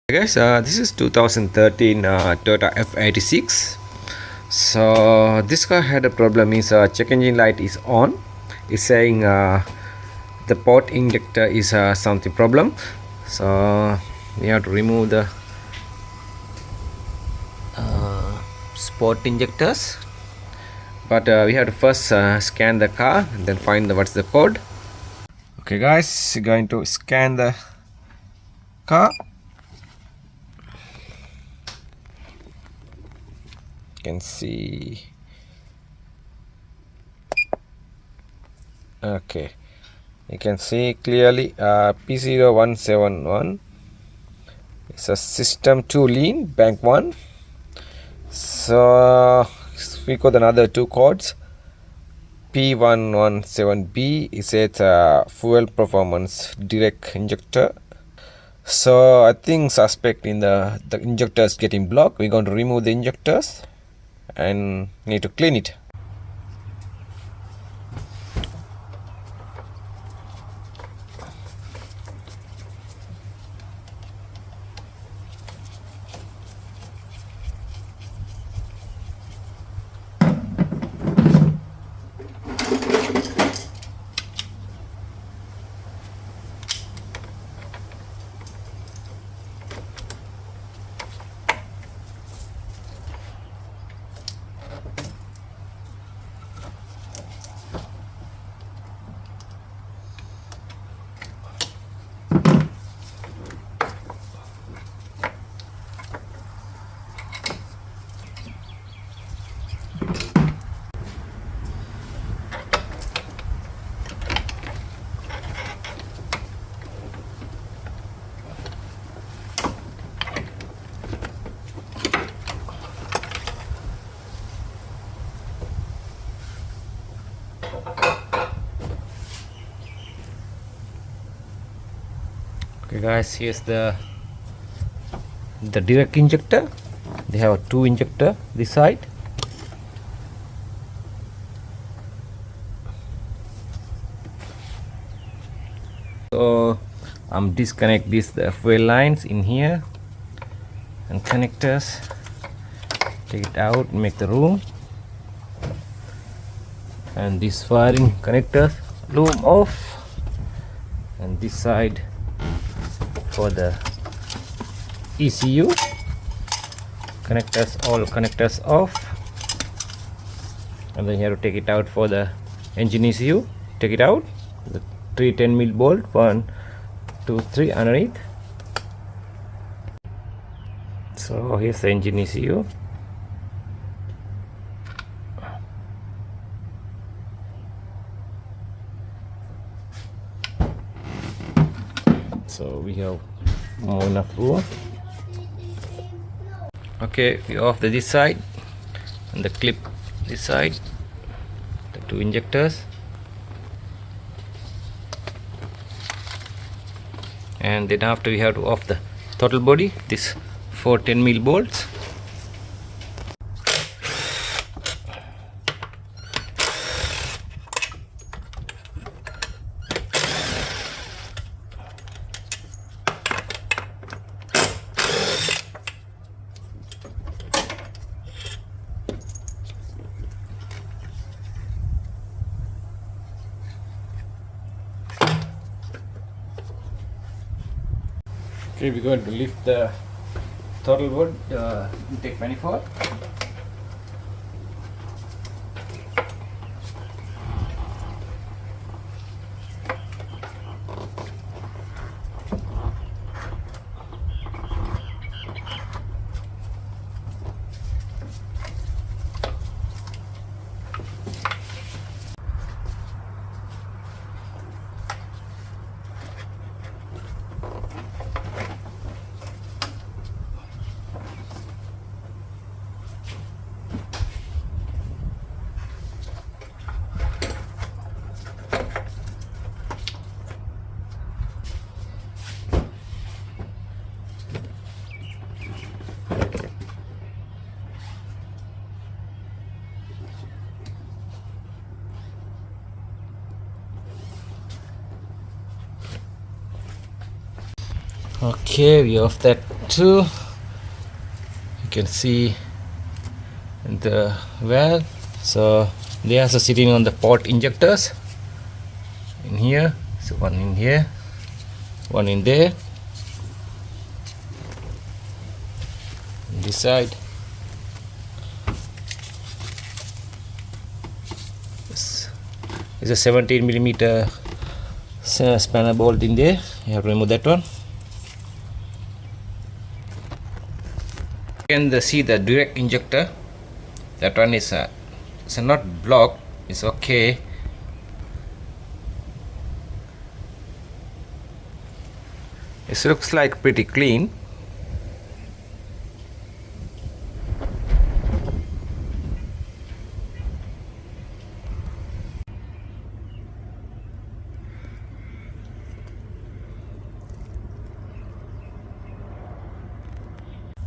Hey guys, this is 2013 Toyota F86. So this car had a problem. Is check engine light is on. It's saying the port injector is something problem. So we have to remove the sport injectors. But we have to first scan the car, and then find what's the code. Okay guys, we're going to scan the car. Can see. Okay, you can see clearly P0171. It's a system 2 lean bank 1. So we got another two codes. P117B is a fuel performance direct injector. So I think suspect in the injectors getting blocked. We're going to remove the injectors and need to clean it. Okay guys, here's the direct injector. They have two injector this side. So I'm disconnect this the fuel lines in here and connectors. Take it out, make the room, and this firing connectors loom off, and this side for the ECU connectors, all connectors off, and then you have to take it out for the engine ECU. Take it out, the 310mm bolt, 1 2 3 underneath. So here's the engine ECU. So we have more enough room. Okay, we off this side and the clip this side, the two injectors, and then after we have to off the throttle body, this 4 10mm bolts. Okay, we're going to lift the throttle board intake manifold. Okay, we off that 2, you can see the valve. So they are sitting on the port injectors in here. So one in here, one in there, on this side. This is a 17mm spanner bolt in there. You have to remove that one. You can see the direct injector. That one is it's not blocked. It's okay. It looks like pretty clean.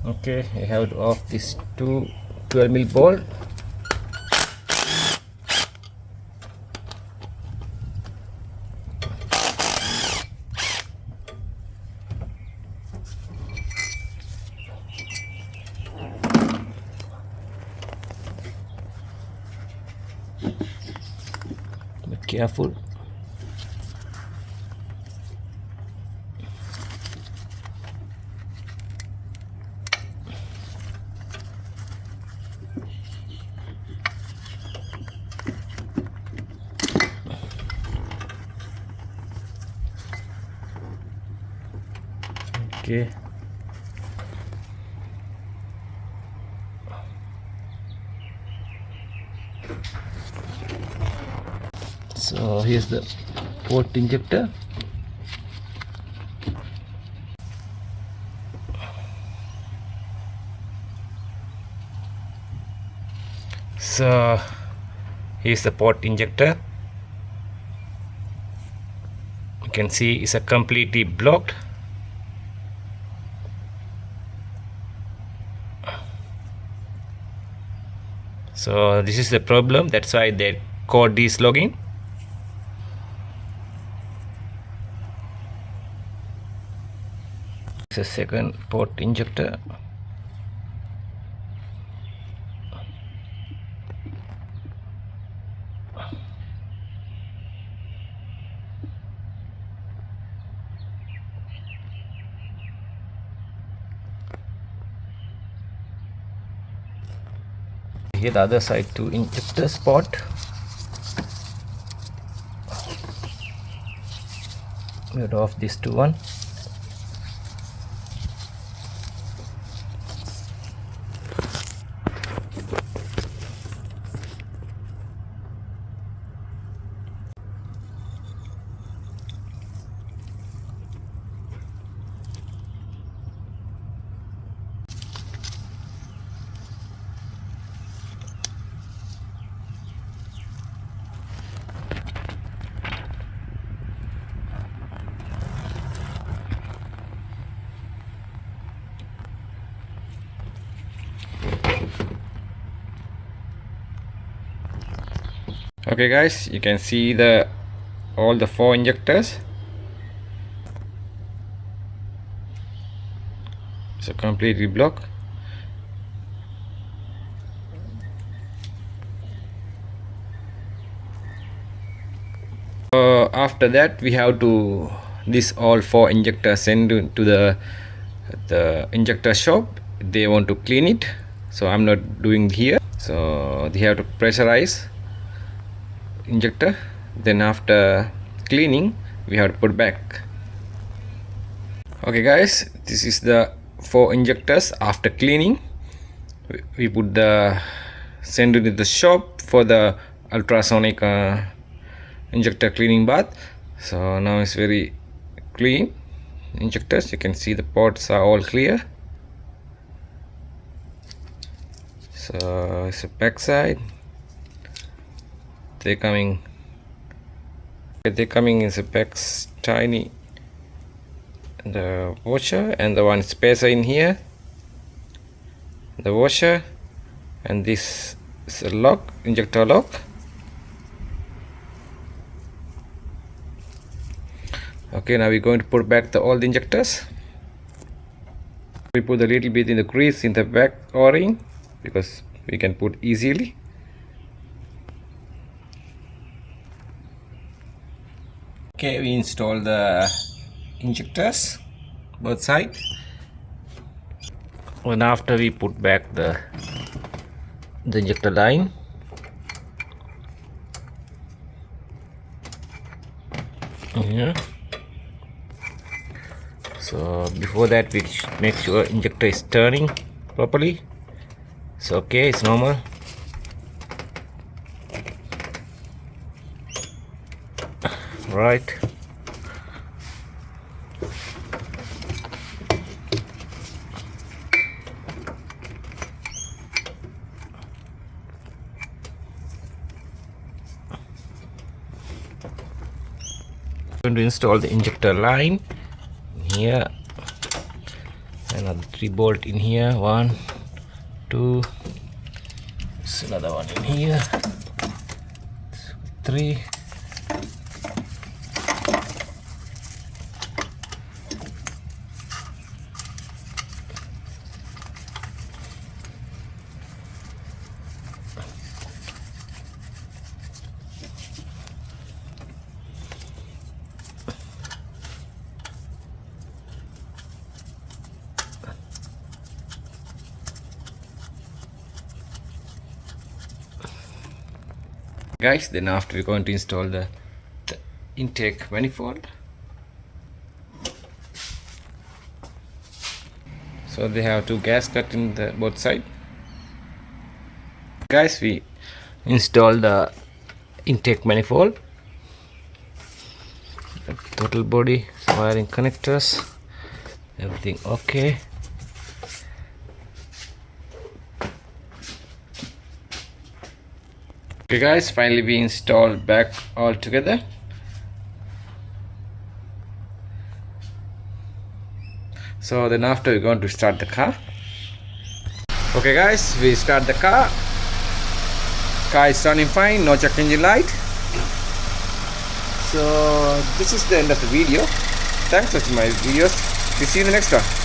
Okay, I have to off this 12mm bolt. Be careful. Okay. So here's the port injector. So here's the port injector. You can see it's a completely blocked. So this is the problem. That's why the code is logging. It's a second port injector. Here the other side to injector spot. Get off this to one. Okay guys, you can see all the 4 injectors. So completely blocked. After that we have to all 4 injectors send to the injector shop. They want to clean it, so I'm not doing here. So they have to pressurize injector, then after cleaning we have to put back. Okay guys, this is the 4 injectors. After cleaning we put send it to the shop for the ultrasonic injector cleaning bath. So now it's very clean injectors. You can see the ports are all clear. So it's a back side. They're coming in the packs, tiny, the washer and the one spacer in here, the washer, and this is a lock, injector lock. Okay, now we're going to put back all the injectors. We put a little bit in the grease in the back o-ring because we can put easily. Okay, we install the injectors both sides, and after we put back the injector line. Here. So before that we make sure injector is turning properly. It's okay, it's normal. Right. Going to install the injector line here, another 3 bolt in here, 1 2, there's another one in here, 3. Guys, then after we're going to install the intake manifold. So they have 2 gasket in the both side. Guys, we install the intake manifold, the total body, wiring, connectors, everything okay. Okay guys, finally we installed back all together. So then after we're going to start the car. Okay guys, we start the car. Car is running fine, no check engine light. So this is the end of the video. Thanks for watching my videos. We see you in the next one.